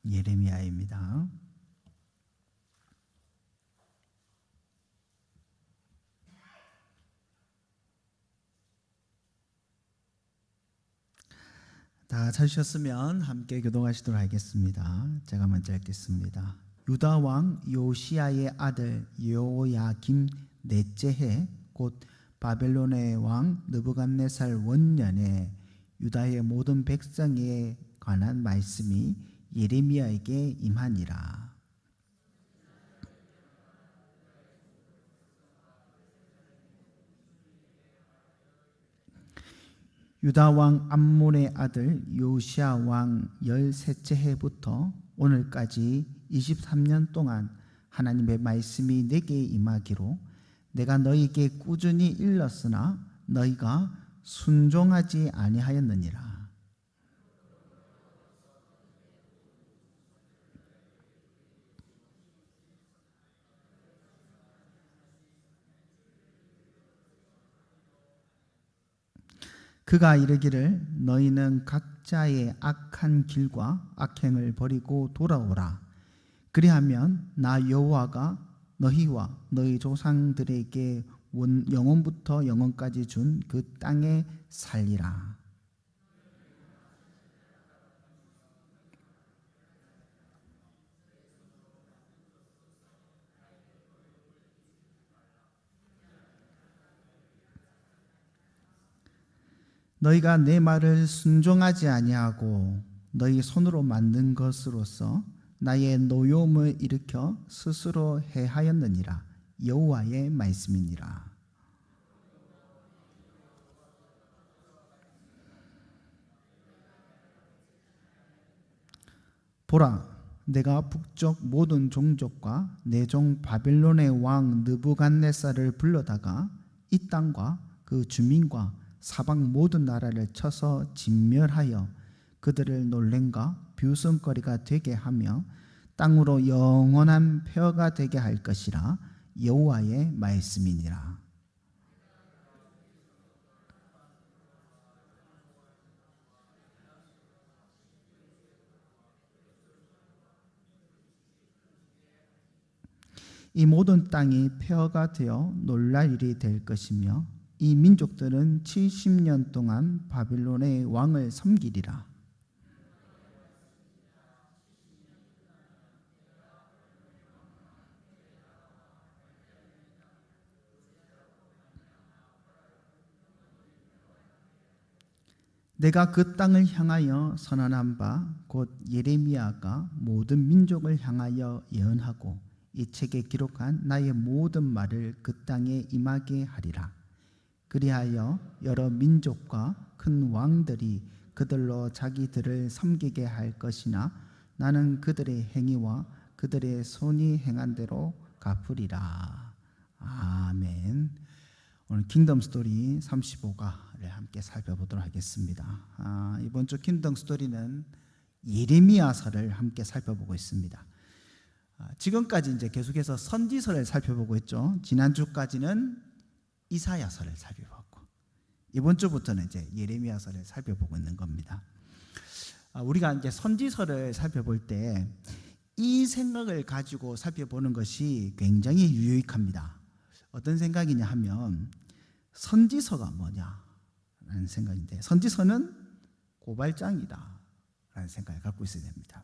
예레미야입니다. 다 찾으셨으면 함께 교독하시도록 하겠습니다. 제가 먼저 읽겠습니다. 유다 왕 요시야의 아들 여호야김 넷째 해 곧 바벨론의 왕 느부갓네살 원년에 유다의 모든 백성에 관한 말씀이 예레미야에게 임하니라. 유다 왕 암몬의 아들 요시야 왕 13째 해부터 오늘까지 23년 동안 하나님의 말씀이 내게 임하기로 내가 너희에게 꾸준히 일렀으나 너희가 순종하지 아니하였느니라. 그가 이르기를 너희는 각자의 악한 길과 악행을 버리고 돌아오라. 그리하면 나 여호와가 너희와 너희 조상들에게 영원부터 영원까지 준 그 땅에 살리라. 너희가 내 말을 순종하지 아니하고 너희 손으로 만든 것으로서 나의 노여움을 일으켜 스스로 해하였느니라. 여호와의 말씀이니라. 보라, 내가 북쪽 모든 종족과 내 종 바벨론의 왕 느부갓네살을 불러다가 이 땅과 그 주민과 사방 모든 나라를 쳐서 진멸하여 그들을 놀램과 비웃음거리가 되게 하며 땅으로 영원한 폐허가 되게 할 것이라. 여호와의 말씀이니라. 이 모든 땅이 폐허가 되어 놀랄 일이 될 것이며 이 민족들은 70년 동안 바빌론의 왕을 섬기리라. 내가 그 땅을 향하여 선언한 바 곧 예레미야가 모든 민족을 향하여 예언하고 이 책에 기록한 나의 모든 말을 그 땅에 임하게 하리라. 그리하여 여러 민족과 큰 왕들이 그들로 자기들을 섬기게 할 것이나 나는 그들의 행위와 그들의 손이 행한 대로 갚으리라. 아멘. 오늘 킹덤 스토리 35가를 함께 살펴보도록 하겠습니다. 이번 주 킹덤 스토리는 예레미야서를 함께 살펴보고 있습니다. 지금까지 이제 계속해서 선지서를 살펴보고 있죠. 지난주까지는 이사야서를 살펴봤고 이번 주부터는 이제 예레미야서를 살펴보고 있는 겁니다. 우리가 이제 선지서를 살펴볼 때 이 생각을 가지고 살펴보는 것이 굉장히 유익합니다. 어떤 생각이냐 하면 선지서가 뭐냐라는 생각인데 선지서는 고발장이다 라는 생각을 갖고 있어야 됩니다.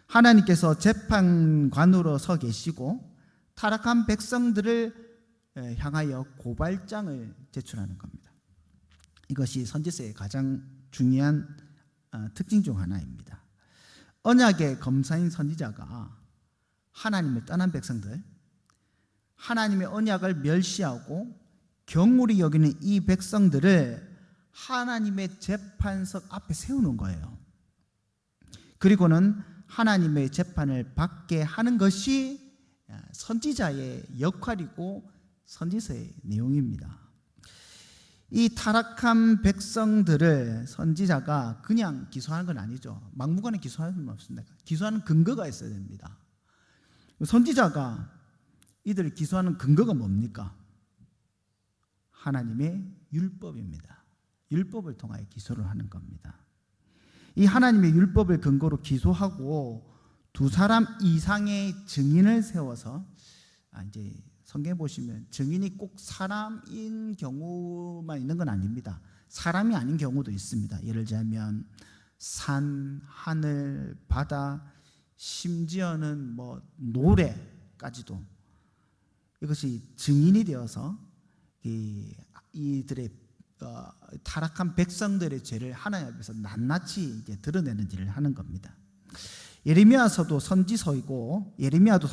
하나님께서 재판관으로 서 계시고 타락한 백성들을 향하여 고발장을 제출하는 겁니다. 이것이 선지서의 가장 중요한 특징 중 하나입니다. 언약의 검사인 선지자가 하나님을 떠난 백성들, 하나님의 언약을 멸시하고 경홀히 여기는 이 백성들을 하나님의 재판석 앞에 세우는 거예요. 그리고는 하나님의 재판을 받게 하는 것이 선지자의 역할이고 선지서의 내용입니다. 이 타락한 백성들을 선지자가 그냥 기소하는 건 아니죠. 막무가내 기소하는 건 없습니다. 기소하는 근거가 있어야 됩니다. 선지자가 이들을 기소하는 근거가 뭡니까? 하나님의 율법입니다. 율법을 통하여 기소를 하는 겁니다. 이 하나님의 율법을 근거로 기소하고 두 사람 이상의 증인을 세워서 이제 성경에 보시면 증인이 꼭 사람인 경우만 있는 건 아닙니다. 사람이 아닌 경우도 있습니다. 예를 들자면 산, 하늘, 바다, 심지어는 노래까지도 이것이 증인이 되어서 이들의 타락한 백성들의 죄를 하나님 앞에서 낱낱이 이제 드러내는 일을 하는 겁니다. 예레미야서도 선지서이고 예레미야도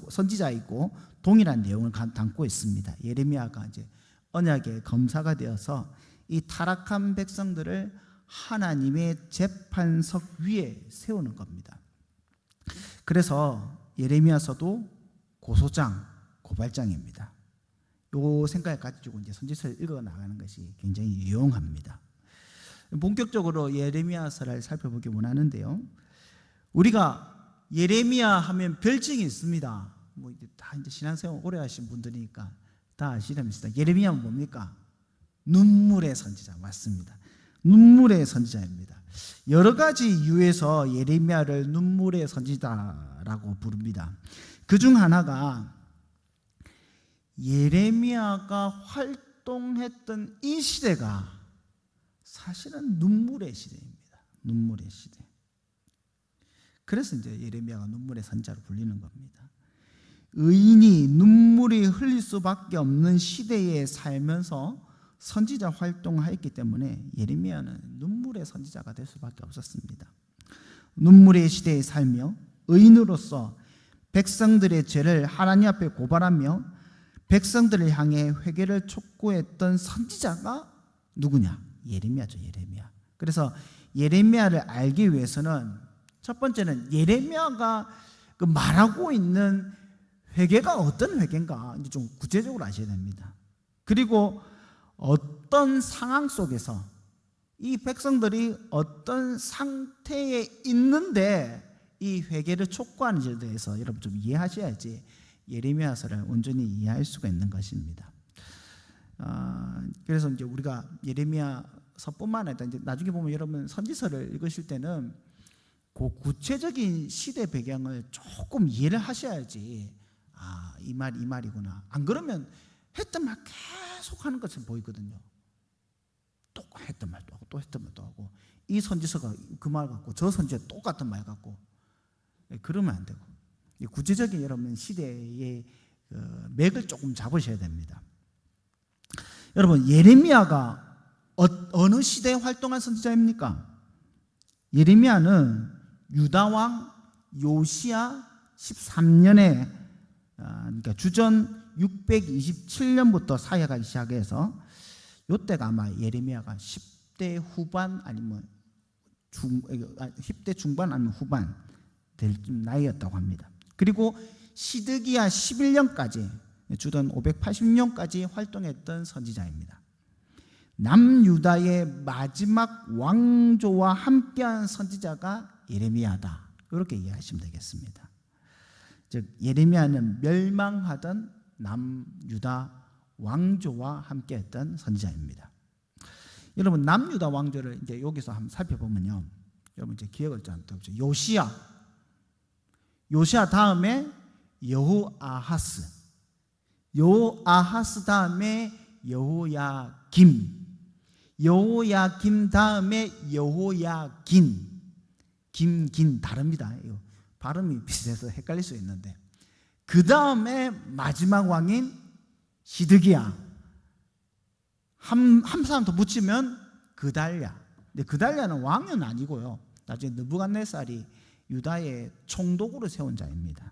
선지자이고 동일한 내용을 담고 있습니다. 예레미야가 이제 언약의 검사가 되어서 이 타락한 백성들을 하나님의 재판석 위에 세우는 겁니다. 그래서 예레미야서도 고소장, 고발장입니다. 요 생각을 가지고 이제 선지서를 읽어 나가는 것이 굉장히 유용합니다. 본격적으로 예레미야서를 살펴보기 원하는데요. 우리가 예레미야 하면 별칭이 있습니다. 이제 다 이제 신앙생활 오래 하신 분들이니까 다 아시렵니다. 예레미야는 뭡니까? 눈물의 선지자 맞습니다. 눈물의 선지자입니다. 여러 가지 이유에서 예레미야를 눈물의 선지자라고 부릅니다. 그중 하나가 예레미야가 활동했던 이 시대가 사실은 눈물의 시대입니다. 눈물의 시대. 그래서 이제 예레미야가 눈물의 선지자로 불리는 겁니다. 의인이 눈물이 흘릴 수밖에 없는 시대에 살면서 선지자 활동을 했기 때문에 예레미야는 눈물의 선지자가 될 수밖에 없었습니다. 눈물의 시대에 살며 의인으로서 백성들의 죄를 하나님 앞에 고발하며 백성들을 향해 회개를 촉구했던 선지자가 누구냐? 예레미야죠. 예레미야. 그래서 예레미야를 알기 위해서는 첫 번째는 예레미야가 말하고 있는 회개가 어떤 회개인가 이제 좀 구체적으로 아셔야 됩니다. 그리고 어떤 상황 속에서 이 백성들이 어떤 상태에 있는데 이 회개를 촉구하는지에 대해서 여러분 좀 이해하셔야지 예레미야서를 온전히 이해할 수가 있는 것입니다. 그래서 이제 우리가 예레미야서뿐만 아니라 이제 나중에 보면 여러분 선지서를 읽으실 때는 그 구체적인 시대 배경을 조금 이해를 하셔야지 이 말이구나. 안 그러면 했던 말 계속 하는 것처럼 보이거든요. 또 했던 말 또 하고 또 했던 말 또 하고 이 선지서가 그 말 같고 저 선지서 똑같은 말 같고 그러면 안 되고 구체적인 여러분 시대의 맥을 조금 잡으셔야 됩니다. 여러분 예레미야가 어느 시대에 활동한 선지자입니까? 예레미야는 유다왕 요시야 13년에 그러니까 주전 627년부터 사역하기 시작해서 이때가 아마 예레미야가 10대 후반 아니면 10대 중반 아니면 후반 될 나이였다고 합니다. 그리고 시드기야 11년까지 주전 580년까지 활동했던 선지자입니다. 남유다의 마지막 왕조와 함께한 선지자가 예레미야다. 이렇게 이해하시면 되겠습니다. 즉 예레미야는 멸망하던 남유다 왕조와 함께했던 선지자입니다. 여러분 남유다 왕조를 이제 여기서 한번 살펴보면요, 여러분 이제 기억을 좀 해보죠. 요시야 다음에 여호아하스, 여호아하스 다음에 여호야김, 여호야김 다음에 여호야긴, 김긴 다릅니다. 발음이 비슷해서 헷갈릴 수 있는데 그 다음에 마지막 왕인 시드기야, 한 사람 더 붙이면 그달랴. 근데 그달랴는 왕은 아니고요, 나중에 느부갓네살이 유다의 총독으로 세운 자입니다.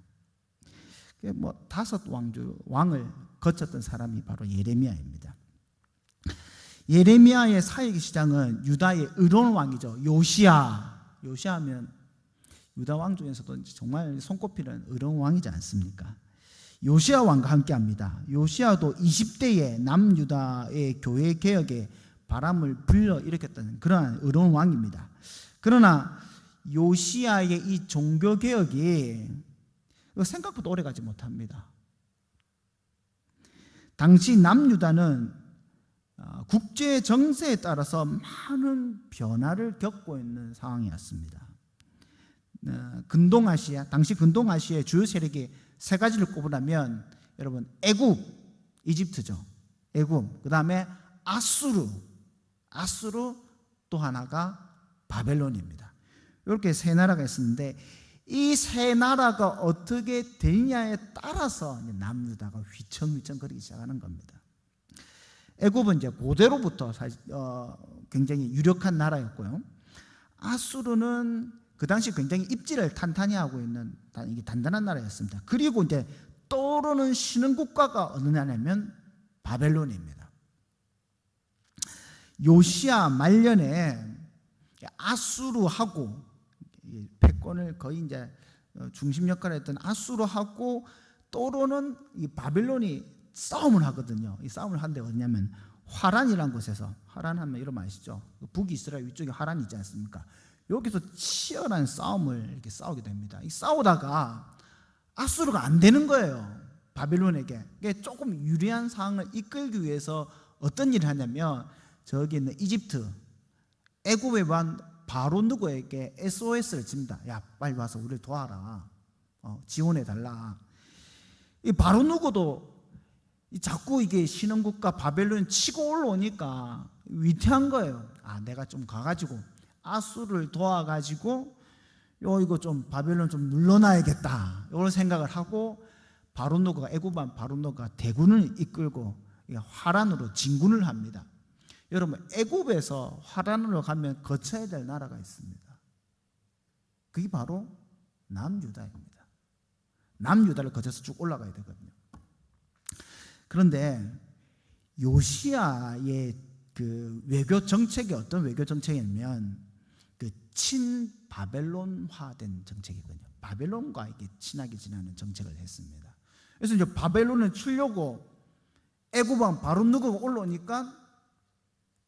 다섯 왕을 거쳤던 사람이 바로 예레미야입니다. 예레미야의 사역의 시작은 유다의 의로운 왕이죠. 요시야하면 유다 왕 중에서도 정말 손꼽히는 의로운 왕이지 않습니까? 요시야 왕과 함께합니다. 요시야도 20대에 남유다의 교회 개혁에 바람을 불러일으켰던 그러한 의로운 왕입니다. 그러나 요시야의 이 종교 개혁이 생각보다 오래가지 못합니다. 당시 남유다는 국제 정세에 따라서 많은 변화를 겪고 있는 상황이었습니다. 근동아시아, 당시 근동아시아의 주요 세력이 세 가지를 꼽으라면 여러분, 애굽, 이집트죠. 애굽, 그 다음에 아수르, 또 하나가 바벨론입니다. 이렇게 세 나라가 있었는데 이 세 나라가 어떻게 되냐에 따라서 남유다가 휘청휘청거리기 시작하는 겁니다. 애굽은 이제 고대로부터 굉장히 유력한 나라였고요. 아수르는 그 당시 굉장히 입지를 탄탄히 하고 있는 단단한 나라였습니다. 그리고 이제 떠오르는 신흥 국가가 어느 나라냐면 바벨론입니다. 요시야 말년에 아수르하고 패권을 거의 이제 중심 역할을 했던 아수르하고 떠오르는 이 바벨론이 싸움을 하거든요. 이 싸움을 하는데 어디냐면 화란이라는 곳에서, 화란하면 이러면 아시죠? 북이스라엘 위쪽에 화란이 있지 않습니까? 여기서 치열한 싸움을 이렇게 싸우게 됩니다. 이 싸우다가 아수르가 안 되는 거예요. 바벨론에게. 조금 유리한 상황을 이끌기 위해서 어떤 일을 하냐면 저기 있는 이집트, 애굽에 반 바로 누구에게 SOS를 칩니다. 야, 빨리 와서 우리를 도와라. 지원해달라. 이 바로 누구도 자꾸 이게 신흥국가 바벨론 치고 올라오니까 위태한 거예요. 내가 좀 가가지고 아수르를 도와가지고 이거 좀 바벨론 좀 눌러놔야겠다. 이런 생각을 하고 바로노가, 애굽한 바로노가 대군을 이끌고 화란으로 진군을 합니다. 여러분, 애굽에서 화란으로 가면 거쳐야 될 나라가 있습니다. 그게 바로 남유다입니다. 남유다를 거쳐서 쭉 올라가야 되거든요. 그런데 요시야의 그 외교 정책이 어떤 외교 정책이냐면 그 친바벨론화된 정책이거든요. 바벨론과 이게 친하게 지내는 정책을 했습니다. 그래서 이제 바벨론을 치려고 애굽왕 바로누가가 올라오니까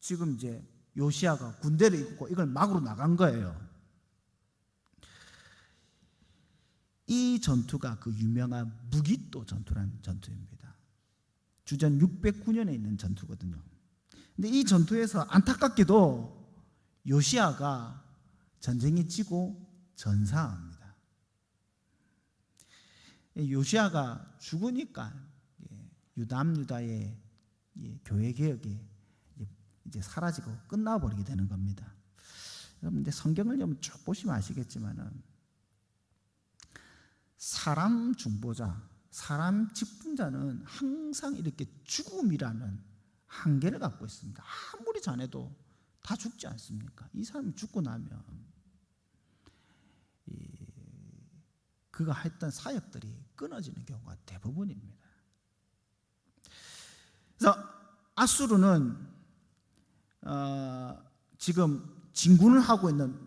지금 이제 요시야가 군대를 입고 이걸 막으로 나간 거예요. 이 전투가 그 유명한 무기또 전투라는 전투입니다. 주전 609년에 있는 전투거든요. 근데 이 전투에서 안타깝게도 요시야가 전쟁에 지고 전사합니다. 요시야가 죽으니까 남유다의 교회 개혁이 이제 사라지고 끝나버리게 되는 겁니다. 여러분, 근데 성경을 좀 쭉 보시면 아시겠지만은 사람 중보자, 사람 직분자는 항상 이렇게 죽음이라는 한계를 갖고 있습니다. 아무리 잘해도 다 죽지 않습니까? 이 사람이 죽고 나면 그가 했던 사역들이 끊어지는 경우가 대부분입니다. 그래서 아수르는 지금 진군을 하고 있는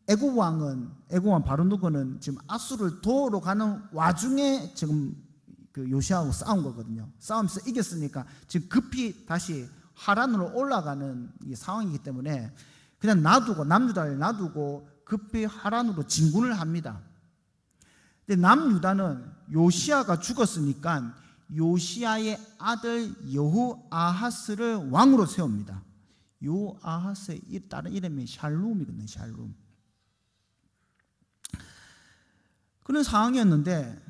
애굽 왕 바로누가는 지금 아수르를 도우러 가는 와중에 지금 그 요시야하고 싸운 거거든요. 싸우면서 이겼으니까 지금 급히 다시 하란으로 올라가는 이 상황이기 때문에 그냥 남유다를 놔두고 급히 하란으로 진군을 합니다. 근데 남유다는 요시야가 죽었으니까 요시야의 아들 여호아하스를 왕으로 세웁니다. 여호아하스의 다른 이름이 샬룸이거든요. 샬룸. 그런 상황이었는데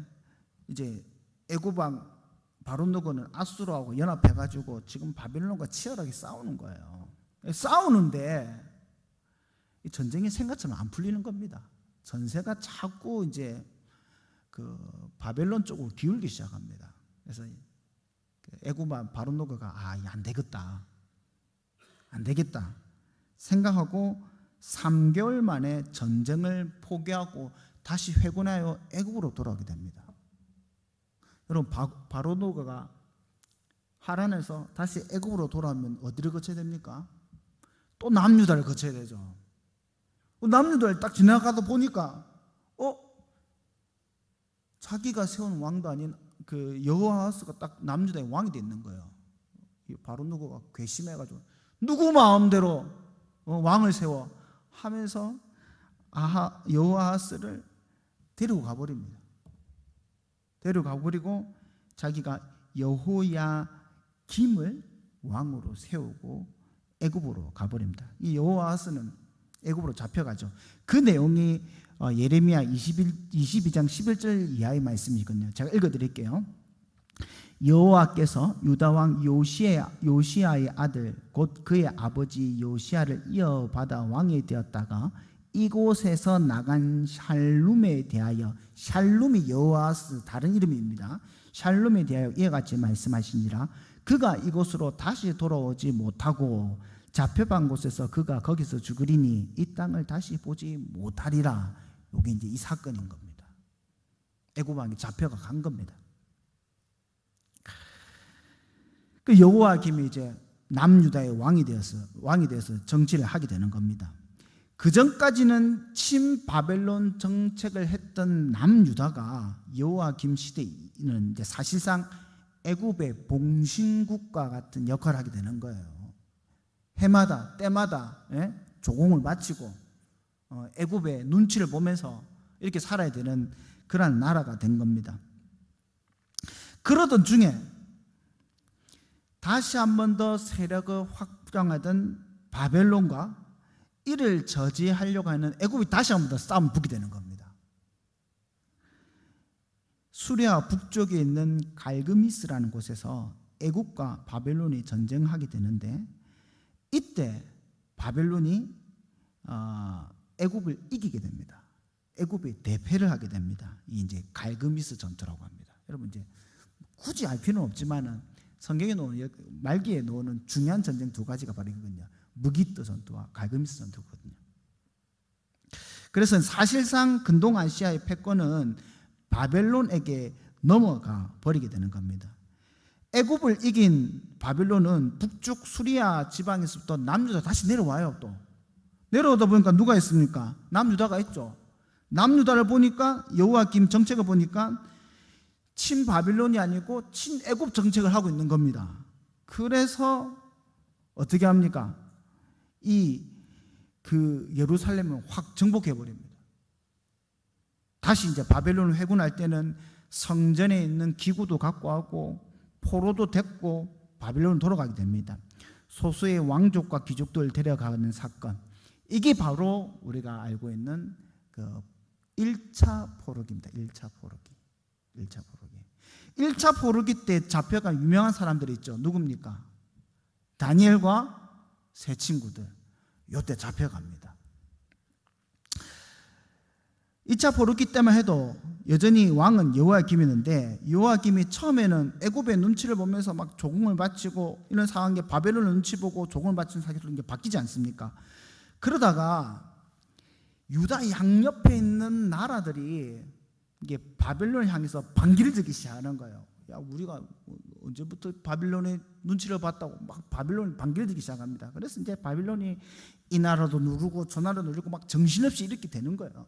이제 애굽 왕 바로누가는 아수르하고 연합해가지고 지금 바벨론과 치열하게 싸우는 거예요. 싸우는데 전쟁이 생각처럼 안 풀리는 겁니다. 전세가 자꾸 이제 그 바벨론 쪽으로 기울기 시작합니다. 그래서 애굽 왕 바로누가가 안 되겠다 생각하고 3개월 만에 전쟁을 포기하고 다시 회군하여 애굽으로 돌아오게 됩니다. 여러분, 바로누가가 하란에서 다시 애굽으로 돌아오면 어디를 거쳐야 됩니까? 또 남유다를 거쳐야 되죠. 남유다를 딱 지나가다 보니까 자기가 세운 왕도 아닌 그 여호아하스가 딱 남유다의 왕이 돼 있는 거예요. 바로누가가 괘씸해가지고 누구 마음대로 왕을 세워 하면서 여호아하스를 데리고 가버립니다. 데리고 가버리고 자기가 여호야김을 왕으로 세우고 애굽으로 가버립니다. 이 여호아하스는 애굽으로 잡혀가죠. 그 내용이 예레미야 22장 11절 이하의 말씀이거든요. 제가 읽어드릴게요. 여호와께서 유다 왕 요시야의 아들 곧 그의 아버지 요시야를 이어받아 왕이 되었다가 이곳에서 나간 샬룸에 대하여, 샬룸이 여호아하스 다른 이름입니다. 샬룸에 대하여 이와 같이 말씀하시니라. 그가 이곳으로 다시 돌아오지 못하고 잡혀간 곳에서 그가 거기서 죽으리니 이 땅을 다시 보지 못하리라. 이게 이제 이 사건인 겁니다. 애굽 왕이 잡혀가 간 겁니다. 그 여호야김이 이제 남유다의 왕이 되어서 정치를 하게 되는 겁니다. 그 전까지는 친바벨론 정책을 했던 남유다가 여호야김 시대에는 이제 사실상 애굽의 봉신국과 같은 역할을 하게 되는 거예요. 해마다 때마다 조공을 바치고 애굽의 눈치를 보면서 이렇게 살아야 되는 그런 나라가 된 겁니다. 그러던 중에 다시 한 번 더 세력을 확장하던 바벨론과 이를 저지하려고 하는 애굽이 다시 한 번 더 싸움 붙게 되는 겁니다. 수리아 북쪽에 있는 갈그미스라는 곳에서 애굽과 바벨론이 전쟁하게 되는데, 이때 바벨론이 애굽을 이기게 됩니다. 애굽이 대패를 하게 됩니다. 이 이제 갈그미스 전투라고 합니다. 여러분 이제 굳이 알 필요는 없지만은 성경에 놓은 말기에 놓는 중요한 전쟁 두 가지가 바로 이거거든요. 무기뜨 전투와 갈그미스 전투거든요. 그래서 사실상 근동아시아의 패권은 바벨론에게 넘어가 버리게 되는 겁니다. 애굽을 이긴 바벨론은 북쪽 수리아 지방에서부터 남유다 다시 내려와요. 또 내려오다 보니까 누가 있습니까? 남유다가 있죠. 남유다를 보니까 여호야김 정책을 보니까 친바빌론이 아니고 친애굽 정책을 하고 있는 겁니다. 그래서 어떻게 합니까? 예루살렘을 확 정복해 버립니다. 다시 이제 바벨론을 회군할 때는 성전에 있는 기구도 갖고 하고 포로도 됐고 바벨론으로 돌아가게 됩니다. 소수의 왕족과 귀족들을 데려가는 사건, 이게 바로 우리가 알고 있는 그 1차 포로기입니다. 1차 포로기 때 잡혀간 유명한 사람들이 있죠. 누굽니까? 다니엘과 세 친구들, 이때 잡혀갑니다. 2차 포로기 때만 해도 여전히 왕은 여호야김이었는데, 여호야김이 처음에는 애굽의 눈치를 보면서 막 조공을 바치고 이런 상황에 바벨론 눈치 보고 조공을 바치는 사실로 바뀌지 않습니까? 그러다가 유다 양옆에 있는 나라들이 이게 바벨론을 향해서 반기를 들기 시작하는 거예요. 야, 우리가 언제부터 바벨론의 눈치를 봤다고 막 바벨론이 반기를 들기 시작합니다. 그래서 이제 바벨론이 이 나라도 누르고 저 나라도 누르고 막 정신없이 이렇게 되는 거예요.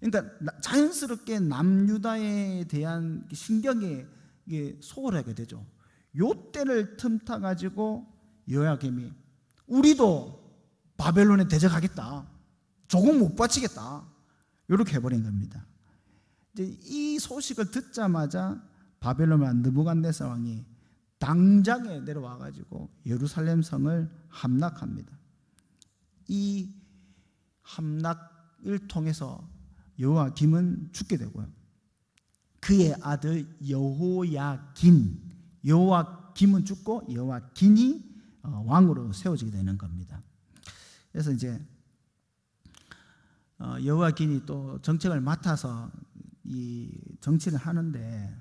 그러니까 자연스럽게 남유다에 대한 신경이 소홀하게 되죠. 요 때를 틈타 가지고 여호야김이 우리도 바벨론에 대적하겠다, 조공 못 바치겠다, 이렇게 해버린 겁니다. 이제 이 소식을 듣자마자 바벨론 왕 느부갓네살 왕이 당장에 내려와 가지고 예루살렘 성을 함락합니다. 이 함락을 통해서 여호야김은 죽게 되고요. 그의 아들 여호야김은 죽고 여호야긴이 왕으로 세워지게 되는 겁니다. 그래서 이제 여호야긴이 또 정책을 맡아서 이 정치를 하는데,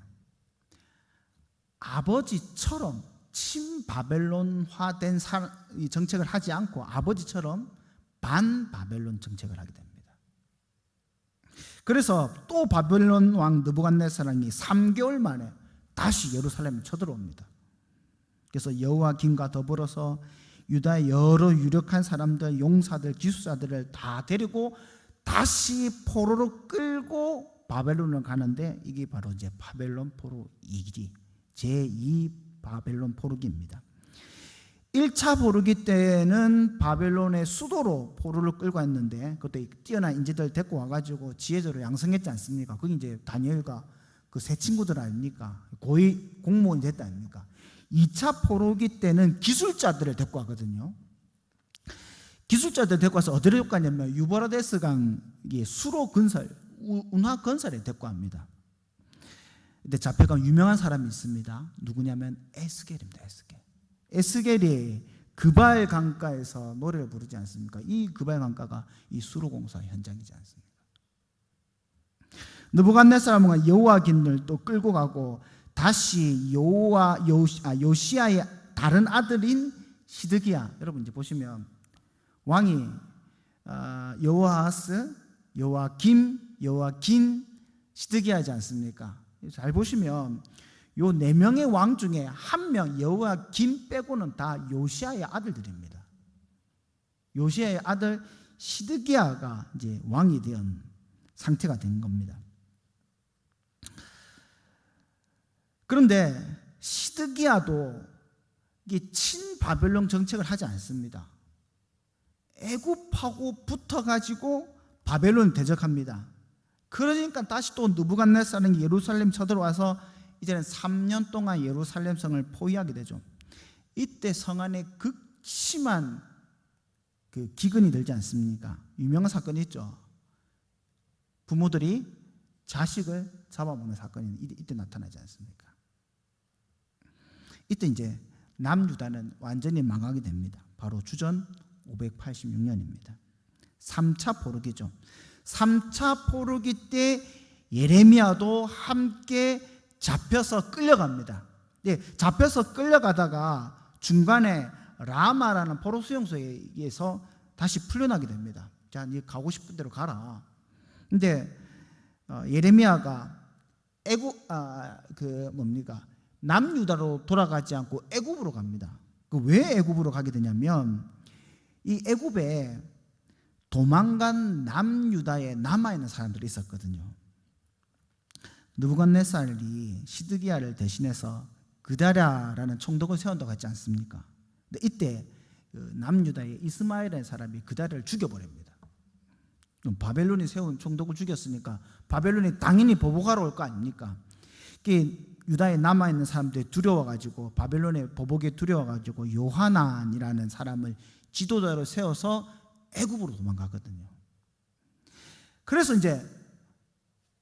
아버지처럼 친바벨론화된 이 정책을 하지 않고 아버지처럼 반바벨론 정책을 하게 됩니다. 그래서 또 바벨론 왕 느부갓네살이 3개월 만에 다시 예루살렘에 쳐들어옵니다. 그래서 여호야김과 더불어서 유다의 여러 유력한 사람들, 용사들, 기술자들을 다 데리고 다시 포로로 끌고 바벨론을 가는데, 이게 바로 이제 바벨론 포로 2기, 제2 바벨론 포로기입니다. 1차 포로기 때는 바벨론의 수도로 포로를 끌고 왔는데, 그때 뛰어난 인재들 데리고 와가지고 지혜적으로 양성했지 않습니까? 그게 이제 다니엘과 그 세 친구들 아닙니까? 고위 공무원이 됐다 아닙니까? 2차 포로기 때는 기술자들을 데리고 왔거든요. 기술자들 데리고 와서 어디를 데리고 왔냐면 유브라데스 강의 수로 건설, 운하 건설에 데리고 갑니다. 근데 잡혀간 유명한 사람이 있습니다. 누구냐면 에스겔입니다. 에스겔이 그발 강가에서 노래를 부르지 않습니까? 이 그발 강가가 이 수로 공사 현장이지 않습니까? 느부갓네살은 여호와긴을 또 끌고 가고 다시 요시야의 다른 아들인 시드기야, 여러분 이제 보시면 왕이 여호아하스, 여호아김, 여호아긴, 시드기야지 않습니까? 잘 보시면 요 4명의 왕 중에 한 명, 여호아김 빼고는 다 요시야의 아들들입니다. 요시야의 아들 시드기야가 이제 왕이 된 상태가 된 겁니다. 그런데 시드기야도 이게 친바벨론 정책을 하지 않습니다. 애굽하고 붙어가지고 바벨론을 대적합니다. 그러니까 다시 또 느부갓네살은 예루살렘 쳐들어와서 이제는 3년 동안 예루살렘 성을 포위하게 되죠. 이때 성 안에 극심한 그 기근이 들지 않습니까? 유명한 사건이 있죠. 부모들이 자식을 잡아먹는 사건이 이때 나타나지 않습니까? 이때 이제 남유다는 완전히 망하게 됩니다. 바로 주전 586년입니다. 3차 포로기죠. 3차 포로기 때 예레미야도 함께 잡혀서 끌려갑니다. 네, 잡혀서 끌려가다가 중간에 라마라는 포로 수용소에 의해서 다시 풀려나게 됩니다. 자, 네 가고 싶은 대로 가라. 근데 예레미야가 남유다로 돌아가지 않고 애굽으로 갑니다. 왜 애굽으로 가게 되냐면 이 애굽에 도망간 남유다에 남아있는 사람들이 있었거든요. 느부갓네살이 시드기야를 대신해서 그다랴라는 총독을 세운다고 했지 않습니까? 근데 이때 남유다의 이스마엘이라는 사람이 그다랴를 죽여버립니다. 바벨론이 세운 총독을 죽였으니까 바벨론이 당연히 보복하러 올 거 아닙니까? 유다에 남아있는 사람들이 두려워가지고 바벨론의 보복에 두려워가지고 요하난이라는 사람을 지도자로 세워서 애굽으로 도망가거든요. 그래서 이제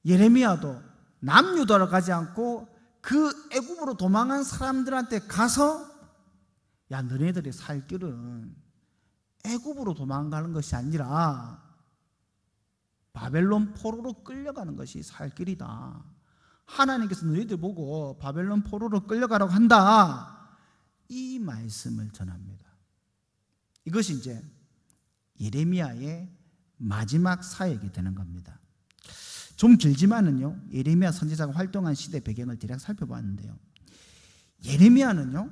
예레미야도 남유다로 가지 않고 그 애굽으로 도망한 사람들한테 가서 야, 너네들이 살 길은 애굽으로 도망가는 것이 아니라 바벨론 포로로 끌려가는 것이 살 길이다. 하나님께서 너희들 보고 바벨론 포로로 끌려가라고 한다. 이 말씀을 전합니다. 이것이 이제 예레미야의 마지막 사역이 되는 겁니다. 좀 길지만은요, 예레미야 선지자가 활동한 시대 배경을 대략 살펴봤는데요, 예레미야는요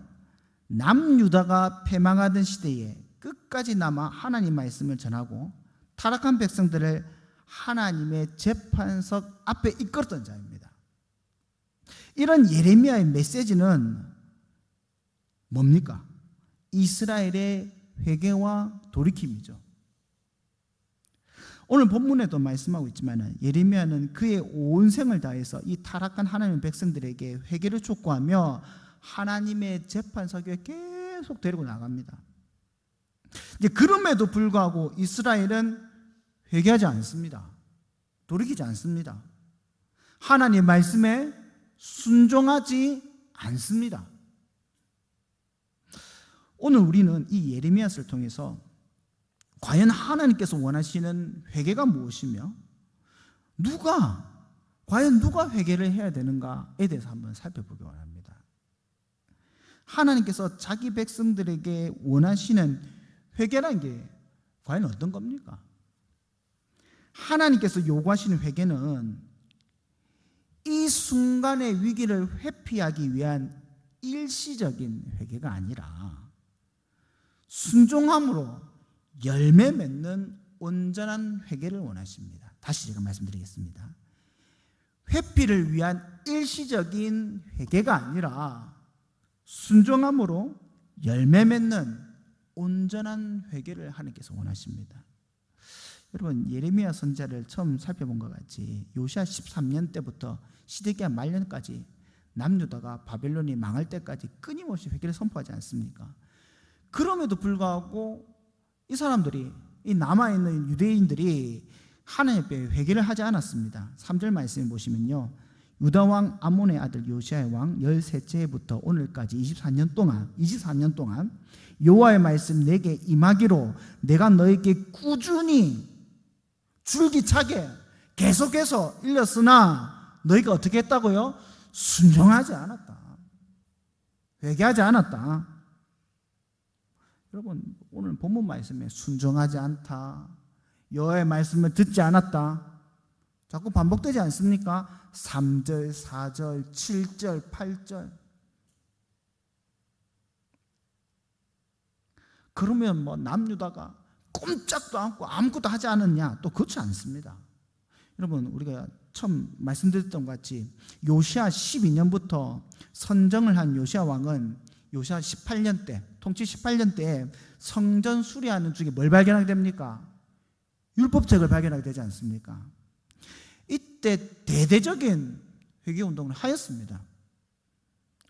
남유다가 패망하던 시대에 끝까지 남아 하나님 말씀을 전하고 타락한 백성들을 하나님의 재판석 앞에 이끌었던 자입니다. 이런 예레미야의 메시지는 뭡니까? 이스라엘의 회개와 돌이킴이죠. 오늘 본문에도 말씀하고 있지만 예레미야는 그의 온 생을 다해서 이 타락한 하나님의 백성들에게 회개를 촉구하며 하나님의 재판석에 계속 데리고 나갑니다. 그럼에도 불구하고 이스라엘은 회개하지 않습니다. 돌이키지 않습니다. 하나님의 말씀에 순종하지 않습니다. 오늘 우리는 이 예레미야서를 통해서 과연 하나님께서 원하시는 회개가 무엇이며 과연 누가 회개를 해야 되는가에 대해서 한번 살펴보기 원합니다. 하나님께서 자기 백성들에게 원하시는 회개라는 게 과연 어떤 겁니까? 하나님께서 요구하시는 회개는 이 순간의 위기를 회피하기 위한 일시적인 회개가 아니라 순종함으로 열매 맺는 온전한 회개를 원하십니다. 다시 제가 말씀드리겠습니다. 회피를 위한 일시적인 회개가 아니라 순종함으로 열매 맺는 온전한 회개를 하나님께서 원하십니다. 여러분, 예레미야 선지자를 처음 살펴본 것 같이 요시야 13년 때부터 시드기야 말년까지 남유다가 바벨론이 망할 때까지 끊임없이 회개를 선포하지 않습니까? 그럼에도 불구하고 이 사람들이, 이 남아있는 유대인들이 하나님 앞에 회개를 하지 않았습니다. 3절 말씀에 보시면요, 유다왕 아몬의 아들 요시야의 왕 13째 해부터 오늘까지 24년 동안 여호와의 말씀 내게 임하기로 내가 너에게 꾸준히 줄기차게 계속해서 일렀으나 너희가 어떻게 했다고요? 순종하지 않았다. 회개하지 않았다. 여러분, 오늘 본문 말씀에 순종하지 않다, 여호와의 말씀을 듣지 않았다, 자꾸 반복되지 않습니까? 3절, 4절, 7절, 8절. 그러면 뭐 남유다가 꼼짝도 않고 아무것도 하지 않았냐? 또 그렇지 않습니다. 여러분, 우리가 처음 말씀드렸던 것 같이 요시야 12년부터 선정을 한 요시야 왕은 요시야 18년 때, 통치 18년 때에 성전 수리하는 중에 뭘 발견하게 됩니까? 율법책을 발견하게 되지 않습니까? 이때 대대적인 회개운동을 하였습니다.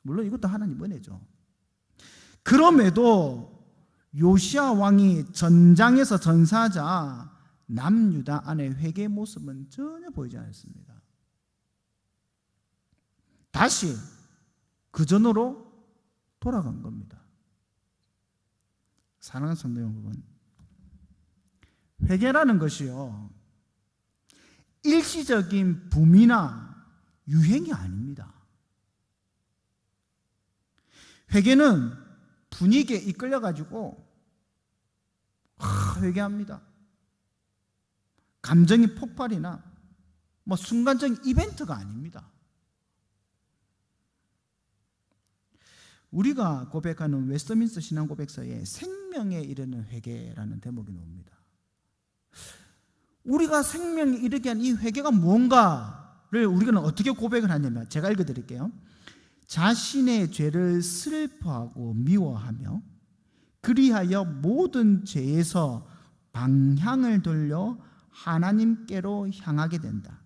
물론 이것도 하나님 은혜죠. 그럼에도 요시야 왕이 전장에서 전사하자 남유다 안의 회개의 모습은 전혀 보이지 않았습니다. 다시 그전으로 돌아간 겁니다. 사랑하는 성도 여러분, 회개라는 것이요, 일시적인 붐이나 유행이 아닙니다. 회개는 분위기에 이끌려가지고 회개합니다. 감정의 폭발이나 뭐 순간적인 이벤트가 아닙니다. 우리가 고백하는 웨스트민스터 신앙 고백서에 생명에 이르는 회개라는 대목이 나옵니다. 우리가 생명에 이르게 한 이 회개가 무언가를 우리는 어떻게 고백을 하냐면, 제가 읽어드릴게요. 자신의 죄를 슬퍼하고 미워하며 그리하여 모든 죄에서 방향을 돌려 하나님께로 향하게 된다.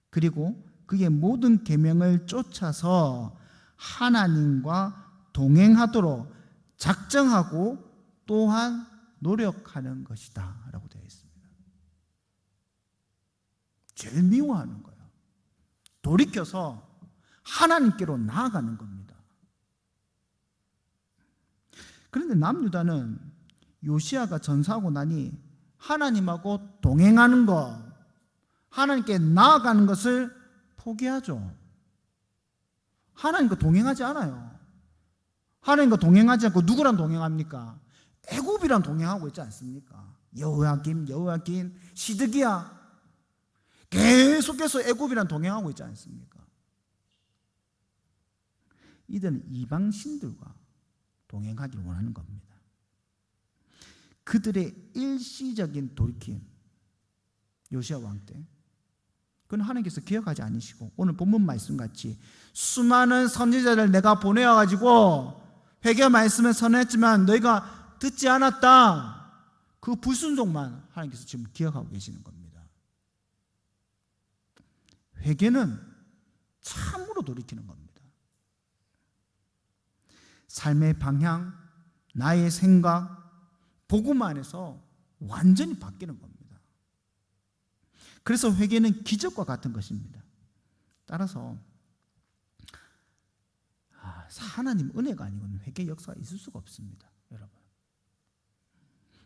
그리고 그의 모든 계명을 쫓아서 하나님과 동행하도록 작정하고 또한 노력하는 것이다 라고 되어 있습니다. 죄를 미워하는 거예요. 돌이켜서 하나님께로 나아가는 겁니다. 그런데 남유다는 요시야가 전사하고 나니 하나님하고 동행하는 것, 하나님께 나아가는 것을 포기하죠. 하나님과 동행하지 않아요. 하나님과 동행하지 않고 누구랑 동행합니까? 애굽이랑 동행하고 있지 않습니까? 여호야김, 시드기야, 계속해서 애굽이랑 동행하고 있지 않습니까? 이들은 이방 신들과 동행하기를 원하는 겁니다. 그들의 일시적인 돌이킴, 요시야 왕 때, 그건 하나님께서 기억하지 않으시고 오늘 본문 말씀같이 수많은 선지자를 내가 보내어가지고 회개 말씀을 선언했지만 너희가 듣지 않았다, 그 불순종만 하나님께서 지금 기억하고 계시는 겁니다. 회개는 참으로 돌이키는 겁니다. 삶의 방향, 나의 생각, 복음 안에서 완전히 바뀌는 겁니다. 그래서 회개는 기적과 같은 것입니다. 따라서 하나님 은혜가 아니고는 회개 역사가 있을 수가 없습니다, 여러분.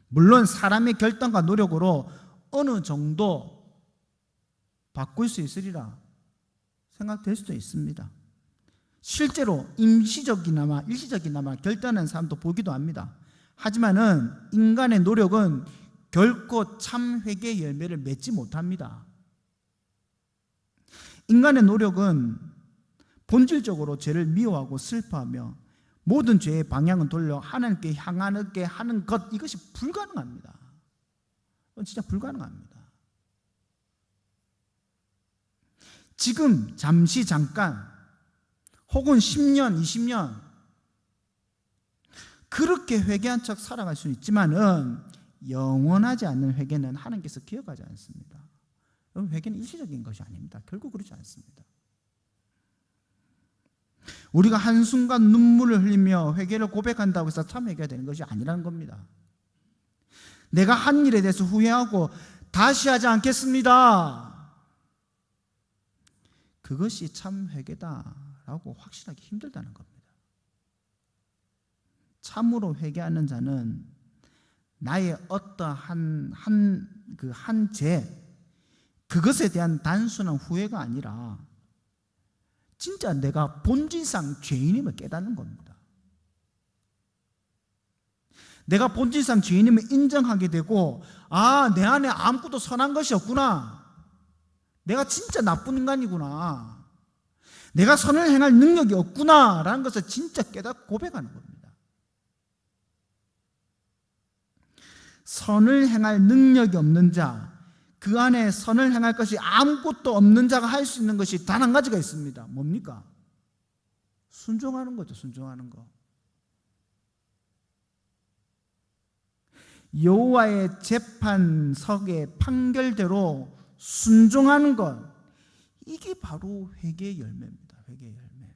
물론 사람의 결단과 노력으로 어느 정도 바꿀 수 있으리라 생각될 수도 있습니다. 실제로 일시적이나마 결단하는 사람도 보기도 합니다. 하지만은 인간의 노력은 결코 참 회개의 열매를 맺지 못합니다. 인간의 노력은 본질적으로 죄를 미워하고 슬퍼하며 모든 죄의 방향을 돌려 하나님께 향하게 하는 것, 이것이 불가능합니다. 진짜 불가능합니다. 지금 잠시 잠깐 혹은 10년, 20년 그렇게 회개한 척 살아갈 수는 있지만은 영원하지 않는 회개는 하나님께서 기억하지 않습니다. 여러분, 회개는 일시적인 것이 아닙니다. 결국 그렇지 않습니다. 우리가 한순간 눈물을 흘리며 회개를 고백한다고 해서 참 회개가 되는 것이 아니라는 겁니다. 내가 한 일에 대해서 후회하고 다시 하지 않겠습니다, 그것이 참 회개다라고 확신하기 힘들다는 겁니다. 참으로 회개하는 자는 나의 어떠한 한 죄, 그것에 대한 단순한 후회가 아니라 진짜 내가 본질상 죄인임을 깨닫는 겁니다. 내가 본질상 죄인임을 인정하게 되고, 내 안에 아무것도 선한 것이 없구나, 내가 진짜 나쁜 인간이구나, 내가 선을 행할 능력이 없구나 라는 것을 진짜 깨닫고 고백하는 겁니다. 선을 행할 능력이 없는 자, 그 안에 선을 행할 것이 아무것도 없는 자가 할 수 있는 것이 단 한 가지가 있습니다. 뭡니까? 순종하는 거죠. 순종하는 거. 여호와의 재판석의 판결대로 순종하는 것, 이게 바로 회개의 열매입니다. 회개의 열매.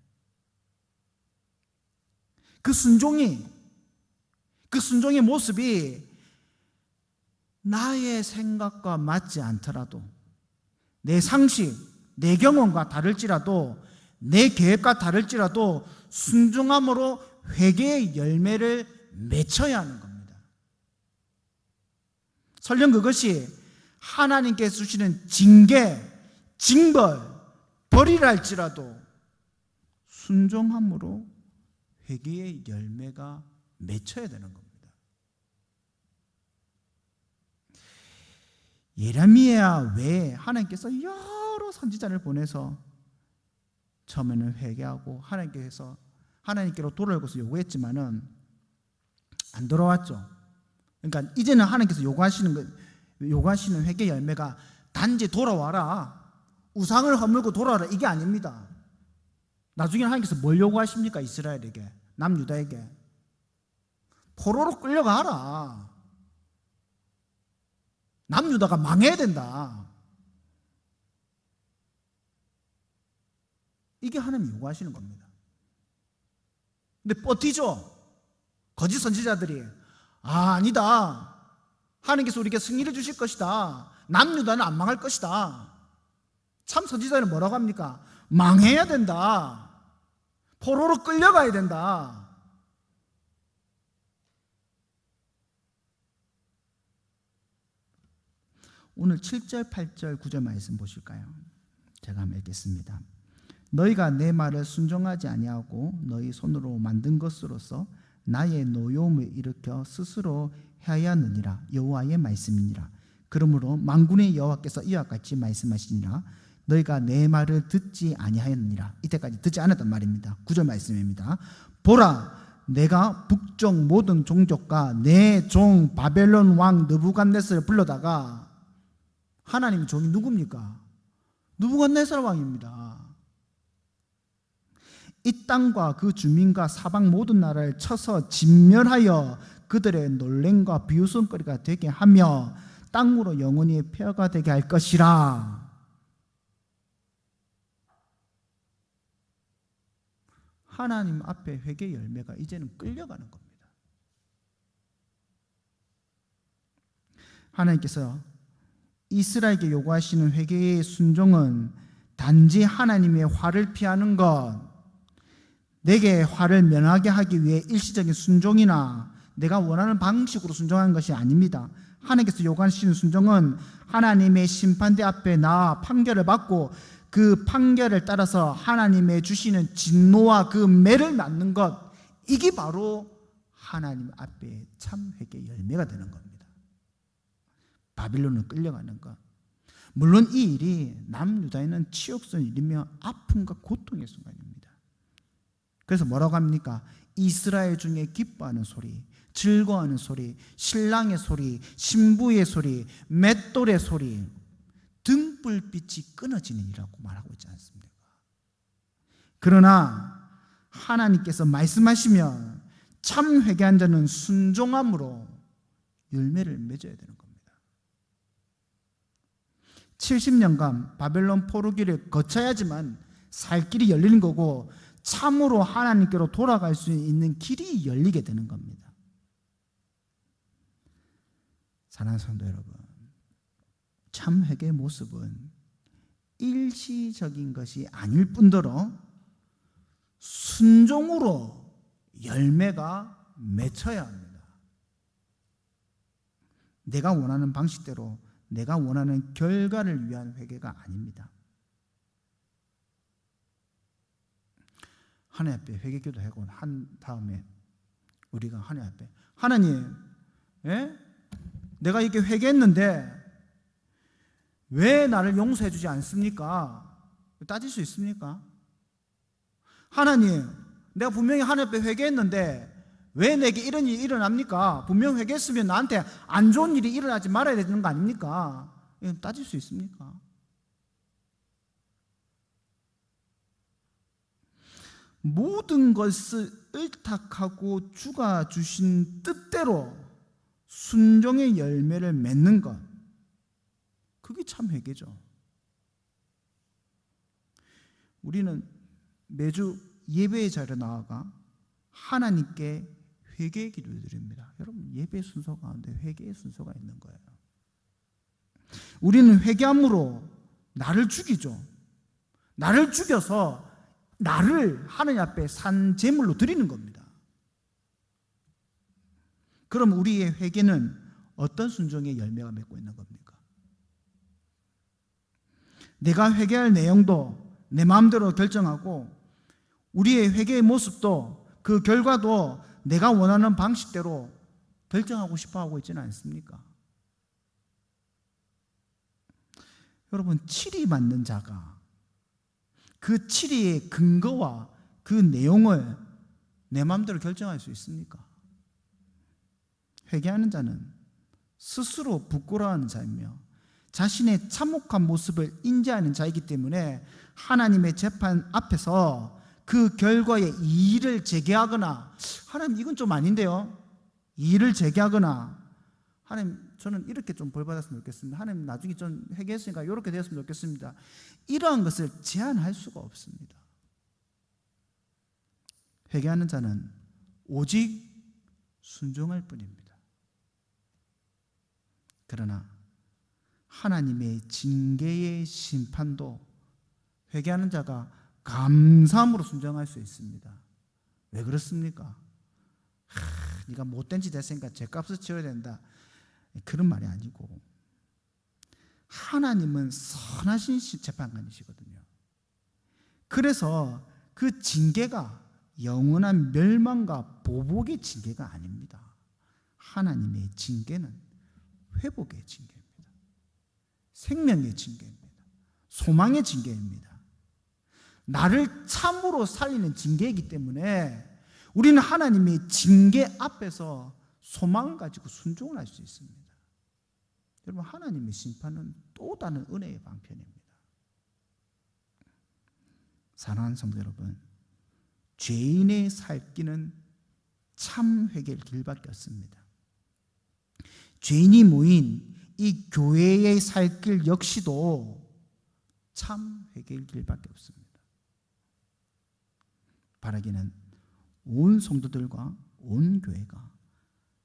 그 순종의 모습이 나의 생각과 맞지 않더라도, 내 상식, 내 경험과 다를지라도, 내 계획과 다를지라도 순종함으로 회개의 열매를 맺혀야 하는 겁니다. 설령 그것이 하나님께서 주시는 징계, 징벌, 벌이라 할지라도 순종함으로 회개의 열매가 맺혀야 되는 겁니다. 예레미야 외에 하나님께서 여러 선지자를 보내서 처음에는 회개하고 하나님께로 돌아오고서 요구했지만은 안 돌아왔죠. 그러니까 이제는 하나님께서 요구하시는 회개 열매가 단지 돌아와라, 우상을 허물고 돌아와라, 이게 아닙니다. 나중에 하나님께서 뭘 요구하십니까? 이스라엘에게, 남유다에게 포로로 끌려가라, 남유다가 망해야 된다, 이게 하나님이 요구하시는 겁니다. 근데 버티죠. 거짓 선지자들이 아니다, 하나님께서 우리에게 승리를 주실 것이다, 남유다는 안 망할 것이다. 참 선지자는 뭐라고 합니까? 망해야 된다, 포로로 끌려가야 된다. 오늘 7절, 8절, 9절 말씀 보실까요? 제가 한번 읽겠습니다. 너희가 내 말을 순종하지 아니하고 너희 손으로 만든 것으로서 나의 노여움을 일으켜 스스로 해하였느니라. 여호와의 말씀이니라. 그러므로 만군의 여호와께서 이와 같이 말씀하시니라. 너희가 내 말을 듣지 아니하였느니라. 이때까지 듣지 않았단 말입니다. 9절 말씀입니다. 보라, 내가 북쪽 모든 종족과 내 종 바벨론 왕 느부갓네살을 불러다가, 하나님 종이 누굽니까? 느부갓네살 왕입니다. 이 땅과 그 주민과 사방 모든 나라를 쳐서 진멸하여 그들의 놀램과 비웃음거리가 되게 하며 땅으로 영원히 폐허가 되게 할 것이라. 하나님 앞에 회개 열매가 이제는 끌려가는 겁니다. 하나님께서 이스라엘에게 요구하시는 회개의 순종은 단지 하나님의 화를 피하는 것, 내게 화를 면하게 하기 위해 일시적인 순종이나 내가 원하는 방식으로 순종하는 것이 아닙니다. 하나님께서 요구하시는 순종은 하나님의 심판대 앞에 나아 판결을 받고 그 판결을 따라서 하나님의 주시는 진노와 그 매를 맞는 것, 이게 바로 하나님 앞에 참 회개의 열매가 되는 겁니다. 바빌론을 끌려가는 것, 물론 이 일이 남유다에는 치욕스러운 일이며 아픔과 고통의 순간입니다. 그래서 뭐라고 합니까? 이스라엘 중에 기뻐하는 소리, 즐거워하는 소리, 신랑의 소리, 신부의 소리, 맷돌의 소리, 등불빛이 끊어지는 일이라고 말하고 있지 않습니까? 그러나 하나님께서 말씀하시면 참 회개한 자는 순종함으로 열매를 맺어야 되는 겁니다. 70년간 바벨론 포로기를 거쳐야지만 살 길이 열리는 거고, 참으로 하나님께로 돌아갈 수 있는 길이 열리게 되는 겁니다. 사랑하는 성도 여러분, 참 회개의 모습은 일시적인 것이 아닐 뿐더러 순종으로 열매가 맺혀야 합니다. 내가 원하는 방식대로 내가 원하는 결과를 위한 회개가 아닙니다. 하나님 앞에 회개기도 하고 한 다음에 우리가 하나님 앞에 하나님, 내가 이렇게 회개했는데 왜 나를 용서해 주지 않습니까? 따질 수 있습니까? 하나님, 내가 분명히 하나님 앞에 회개했는데 왜 내게 이런 일이 일어납니까? 분명 회개했으면 나한테 안 좋은 일이 일어나지 말아야 되는 거 아닙니까? 이건 따질 수 있습니까? 모든 것을 의탁하고 주가 주신 뜻대로 순종의 열매를 맺는 것, 그게 참 회개죠. 우리는 매주 예배의 자리에 나아가 하나님께 회개의 기도를 드립니다. 여러분, 예배 순서 가운데 회개의 순서가 있는 거예요. 우리는 회개함으로 나를 죽이죠. 나를 죽여서 나를 하나님 앞에 산 제물로 드리는 겁니다. 그럼 우리의 회개는 어떤 순종의 열매가 맺고 있는 겁니까? 내가 회개할 내용도 내 마음대로 결정하고 우리의 회개의 모습도 그 결과도 내가 원하는 방식대로 결정하고 싶어 하고 있지는 않습니까? 여러분, 치리 맞는 자가 그 치리의 근거와 그 내용을 내 마음대로 결정할 수 있습니까? 회개하는 자는 스스로 부끄러워하는 자이며 자신의 참혹한 모습을 인지하는 자이기 때문에 하나님의 재판 앞에서 그 결과에 이의를 제기하거나, 하나님 이건 좀 아닌데요, 이의를 제기하거나, 하나님 저는 이렇게 좀 벌 받았으면 좋겠습니다, 하나님 나중에 좀 회개했으니까 이렇게 되었으면 좋겠습니다, 이러한 것을 제한할 수가 없습니다. 회개하는 자는 오직 순종할 뿐입니다. 그러나 하나님의 징계의 심판도 회개하는 자가 감사함으로 순종할 수 있습니다. 왜 그렇습니까? 네가 못된 짓 했으니까 죄값을 치러야 된다, 그런 말이 아니고, 하나님은 선하신 재판관이시거든요. 그래서 그 징계가 영원한 멸망과 보복의 징계가 아닙니다. 하나님의 징계는 회복의 징계입니다. 생명의 징계입니다. 소망의 징계입니다. 나를 참으로 살리는 징계이기 때문에 우리는 하나님의 징계 앞에서 소망을 가지고 순종을 할 수 있습니다. 여러분, 하나님의 심판은 또 다른 은혜의 방편입니다. 사랑하는 성도 여러분, 죄인의 살 길은 참 회개의 길밖에 없습니다. 죄인이 모인 이 교회의 살 길 역시도 참 회개의 길밖에 없습니다. 바라기는 온 성도들과 온 교회가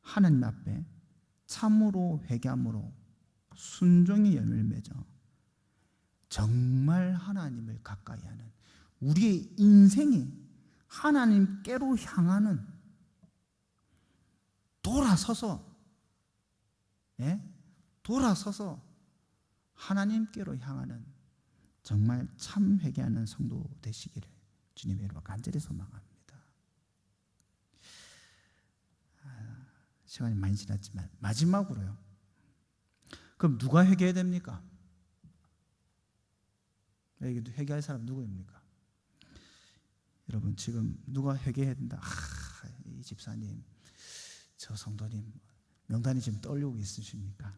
하나님 앞에 참으로 회개함으로 순종의 열매를 맺어 정말 하나님을 가까이 하는, 우리의 인생이 하나님께로 향하는, 돌아서서 하나님께로 향하는 정말 참 회개하는 성도 되시기를 주님의 이름으로 간절히 소망합니다. 시간이 많이 지났지만 마지막으로요, 그럼 누가 회개해야 됩니까? 여기 회개할 사람 누구입니까? 여러분, 지금 누가 회개해야 된다, 이 집사님, 저 성도님, 명단이 지금 떠올리고 있으십니까?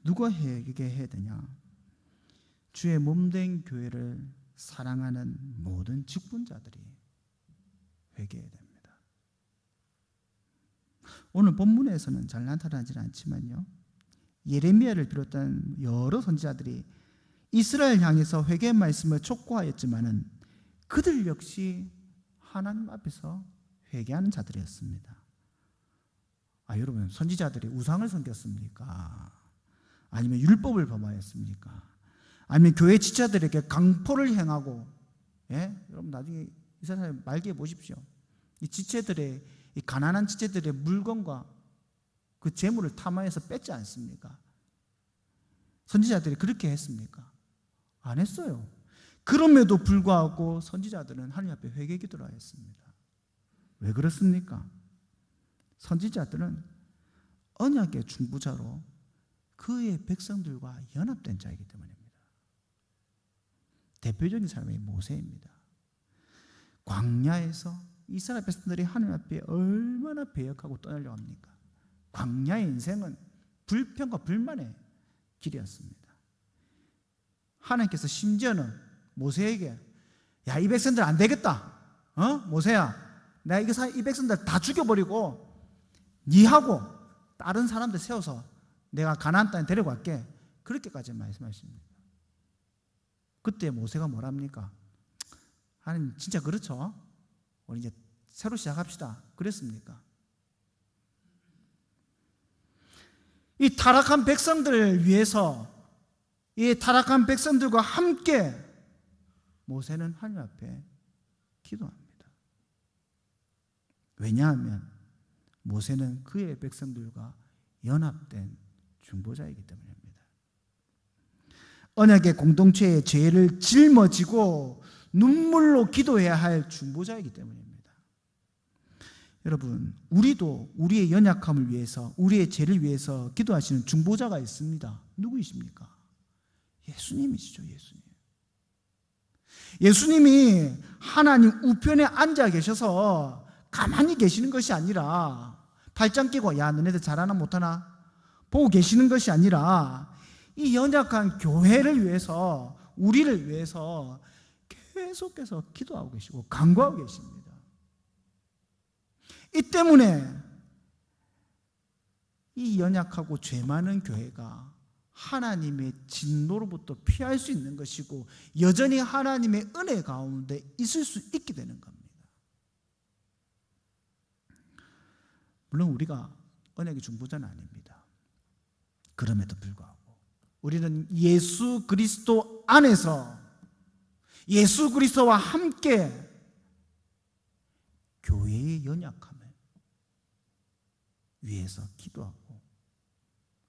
누가 회개해야 되냐? 주의 몸된 교회를 사랑하는 모든 직분자들이 회개해야 됩니다. 오늘 본문에서는 잘 나타나지는 않지만요, 예레미야를 비롯한 여러 선지자들이 이스라엘 향해서 회개의 말씀을 촉구하였지만은 그들 역시 하나님 앞에서 회개하는 자들이었습니다. 여러분, 선지자들이 우상을 섬겼습니까? 아니면 율법을 범하였습니까? 아니면 교회 지체들에게 강포를 행하고, 여러분 나중에 이 사람을 말기해 보십시오. 이 지체들의, 이 가난한 지체들의 물건과 그 재물을 탐하여서 뺐지 않습니까? 선지자들이 그렇게 했습니까? 안 했어요. 그럼에도 불구하고 선지자들은 하나님 앞에 회개 기도를 하였습니다. 왜 그렇습니까? 선지자들은 언약의 중보자로 그의 백성들과 연합된 자이기 때문입니다. 대표적인 사람이 모세입니다. 광야에서 이스라엘 백성들이 하나님 앞에 얼마나 배역하고 떠나려고 합니까? 광야의 인생은 불평과 불만의 길이었습니다. 하나님께서 심지어는 모세에게 야, 이 백성들 안 되겠다. 모세야, 내가 이 백성들 다 죽여버리고 니하고 다른 사람들 세워서 내가 가나안 땅에 데려갈게. 그렇게까지 말씀하십니다. 그때 모세가 뭐랍니까? 하나님 진짜 그렇죠? 우리 이제 새로 시작합시다. 그랬습니까? 이 타락한 백성들을 위해서 이 타락한 백성들과 함께 모세는 하나님 앞에 기도합니다. 왜냐하면 모세는 그의 백성들과 연합된 중보자이기 때문입니다. 언약의 공동체의 죄를 짊어지고 눈물로 기도해야 할 중보자이기 때문입니다. 여러분, 우리도 우리의 연약함을 위해서, 우리의 죄를 위해서 기도하시는 중보자가 있습니다. 누구이십니까? 예수님이시죠. 예수님이 하나님 우편에 앉아 계셔서 가만히 계시는 것이 아니라 팔짱 끼고 야 너네들 잘하나 못하나 보고 계시는 것이 아니라 이 연약한 교회를 위해서, 우리를 위해서 계속해서 기도하고 계시고 간구하고 계십니다. 이 때문에 이 연약하고 죄 많은 교회가 하나님의 진노로부터 피할 수 있는 것이고 여전히 하나님의 은혜 가운데 있을 수 있게 되는 겁니다. 물론 우리가 언약의 중보자는 아닙니다. 그럼에도 불구하고 우리는 예수 그리스도 안에서 예수 그리스도와 함께 교회의 연약함을 위해서 기도하고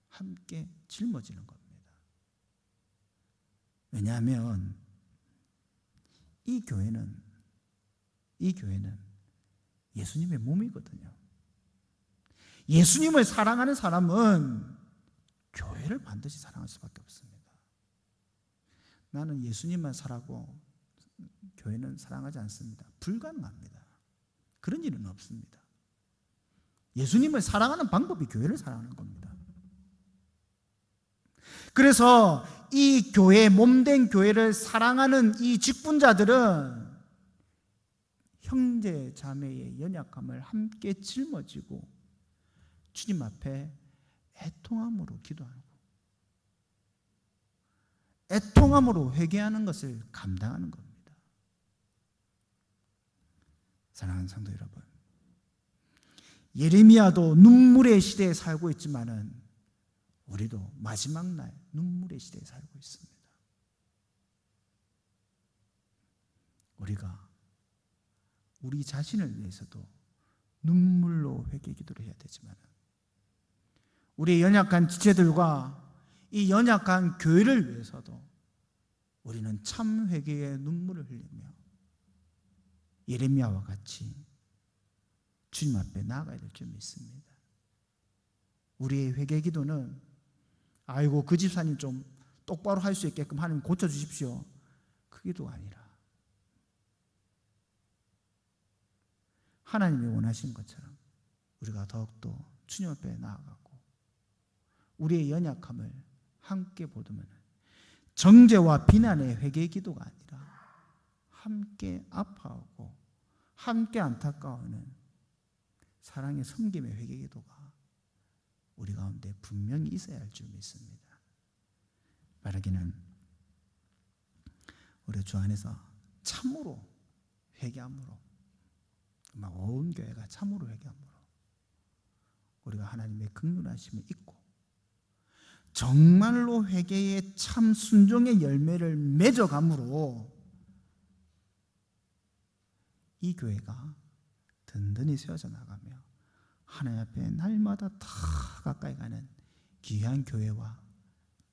함께 짊어지는 겁니다. 왜냐하면 이 교회는 예수님의 몸이거든요. 예수님을 사랑하는 사람은 교회를 반드시 사랑할 수밖에 없습니다. 나는 예수님만 사랑하고 교회는 사랑하지 않습니다. 불가능합니다. 그런 일은 없습니다. 예수님을 사랑하는 방법이 교회를 사랑하는 겁니다. 그래서 이 교회, 몸된 교회를 사랑하는 이 직분자들은 형제 자매의 연약함을 함께 짊어지고 주님 앞에 애통함으로 기도하고 애통함으로 회개하는 것을 감당하는 겁니다. 사랑하는 성도 여러분, 예레미야도 눈물의 시대에 살고 있지만은 우리도 마지막 날 눈물의 시대에 살고 있습니다. 우리가 우리 자신을 위해서도 눈물로 회개 기도를 해야 되지만 우리의 연약한 지체들과 이 연약한 교회를 위해서도 우리는 참 회개의 눈물을 흘리며 예레미야와 같이 주님 앞에 나아가야 될 줄 믿습니다. 우리의 회개 기도는 아이고 그 집사님 좀 똑바로 할 수 있게끔 하나님 고쳐주십시오, 그 기도가 아니라 하나님이 원하신 것처럼 우리가 더욱더 주님 앞에 나아가고 우리의 연약함을 함께 보듬는 정죄와 비난의 회개 기도가 아니라 함께 아파하고 함께 안타까워하는 사랑의 섬김의 회개 기도가 우리 가운데 분명히 있어야 할 줄 믿습니다. 바라기는 우리 주 안에서 참으로 회개함으로, 온 교회가 참으로 회개함으로 우리가 하나님의 긍휼하심을 잊고 정말로 회개의 참 순종의 열매를 맺어감으로 이 교회가 든든히 세워져 나가며 하나님 앞에 날마다 더 가까이 가는 귀한 교회와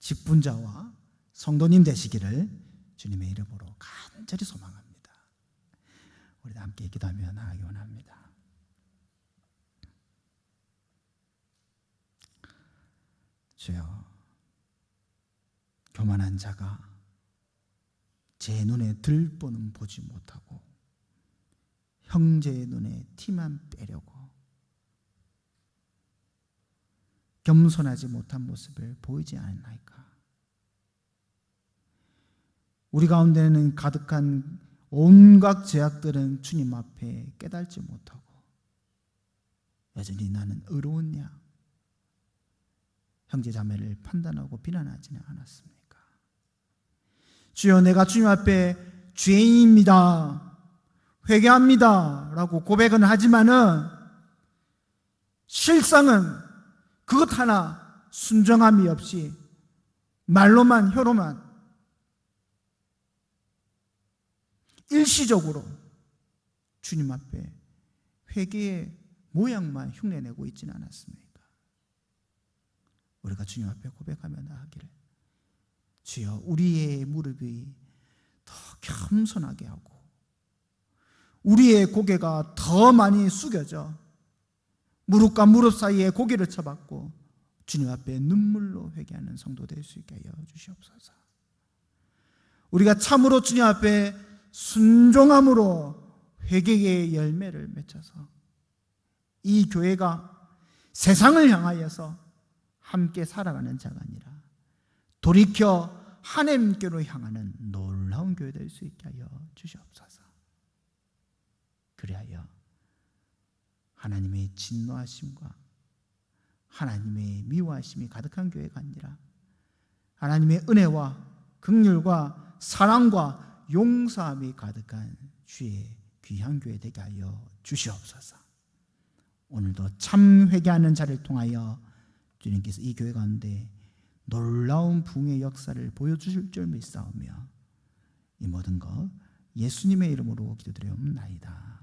직분자와 성도님 되시기를 주님의 이름으로 간절히 소망합니다. 우리 다 함께 기도하며 나아가기 원합니다. 주여, 교만한 자가 제 눈에 들보는 보지 못하고 형제의 눈에 티만 빼려고 겸손하지 못한 모습을 보이지 않나이까? 우리 가운데는 가득한 온갖 죄악들은 주님 앞에 깨달지 못하고 여전히 나는 의로웠냐? 형제 자매를 판단하고 비난하지는 않았습니까? 주여, 내가 주님 앞에 죄인입니다, 회개합니다 라고 고백은 하지만은 실상은 그것 하나 순정함이 없이 말로만, 혀로만 일시적으로 주님 앞에 회개의 모양만 흉내내고 있지는 않았습니까? 우리가 주님 앞에 고백하며 나아가기를, 주여, 우리의 무릎이 더 겸손하게 하고 우리의 고개가 더 많이 숙여져 무릎과 무릎 사이에 고개를 쳐박고 주님 앞에 눈물로 회개하는 성도 될 수 있게 하여 주시옵소서. 우리가 참으로 주님 앞에 순종함으로 회개의 열매를 맺어서 이 교회가 세상을 향하여서 함께 살아가는 자가 아니라 돌이켜 하나님께로 향하는 놀라운 교회 될 수 있게 하여 주시옵소서. 그리하여 하나님의 진노하심과 하나님의 미워하심이 가득한 교회가 아니라 하나님의 은혜와 긍휼과 사랑과 용서함이 가득한 주의 귀한 교회 되게 하여 주시옵소서. 오늘도 참 회개하는 자를 통하여 주님께서 이 교회 가운데 놀라운 부흥의 역사를 보여주실 줄 믿사오며 이 모든 것 예수님의 이름으로 기도드리옵나이다.